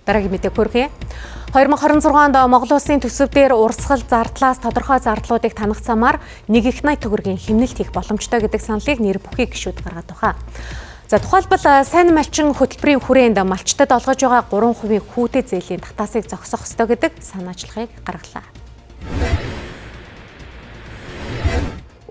Дараагийн мэдээ хүргэе. 2026 онд Монгол Улсын төсөв дээр урсгал зардлаас тодорхой зардлуудыг танах замаар 1,80 төгрөгийн хэмнэлт хийх боломжтой гэдэг саналыг нэр бүхий гишүүд гаргаад байна. За тухайлбал сайн малчин хөтөлбөрийн хүрээнд малчтад олгож байгаа 3% хүүтэй зээлийн татаасыг зогсоох ёстой гэдэг санаачлагыг гаргалаа.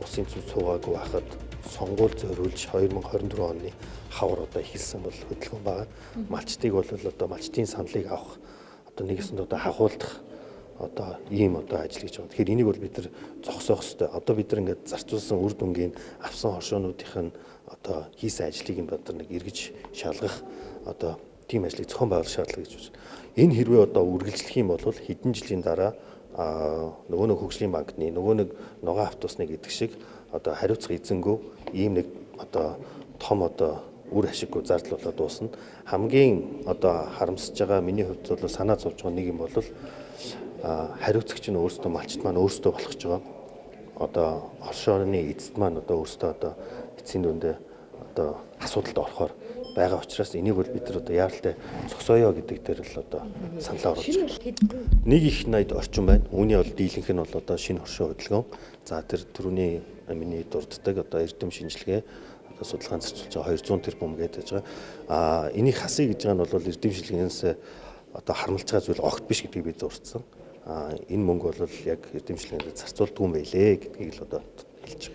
Усын цус цуугаагүй байхад сонгуул зориулж 2024 оны хавар одоо эхэлсэн бол хөдөлгөөн байгаа. Малчтыг бол одоо малчтын саналыг авах одоо нэгэсэнд одоо хахуулдах одоо ийм одоо ажил гэж байна. Тэгэхээр энийг бол бид нар зогсоох ёстой. Одоо бид нар ингээд зарцуулсан үр дүнгийн авсан хоршоонуудынх нь одоо хийсэн ажлыг юм бодор нэг эргэж шалгах одоо тийм ажлыг зохион байгуулах шаардлага гэж байна. Энэ хэрвээ одоо үргэлжлэх юм бол хэдэн жилийн дараа нөгөө нэг хөгжлийн банкны нөгөө нэг ногоон автобусны гэдэг шиг одоо хариуцах эзэнгүү ийм нэг одоо том одоо үр ашиггүй зардал болоод дуусна. Хамгийн одоо харамсаж байгаа миний хувьд бол санаа зовж байгаа нэг юм бол хариуцагч нь өөрсдөө малчт маань өөрсдөө болгож байгаа. Одоо хоршооны эзэд маань одоо өөрсдөө одоо эцсийн дүндээ одоо асуудалд орохоор байгаа учраас энийг бол бид нар одоо яаралтай зогсооё гэдэг дээр л одоо саналаа оруулж байгаа. 1,80 орчим байна. Үүний бол дийлэнх нь бол одоо шинэ хоршоо хөдөлгөөн. За тэр түрүүний миний дурддаг одоо эрдэм шинжилгээ одоо судалгаан зарцуулж байгаа 200 тэрбум гэдэг байгаа. Энийг хасъя гэж байгаа нь бол эрдэм шинжилгээнээс одоо харамлж байгаа зүйл огт биш гэдгийг бид дурдсан. Энэ мөнгө бол яг эрдэм шинжилгээнд зарцуулдгүй юм байлээ гэдгийг л одоо хэлж байгаа.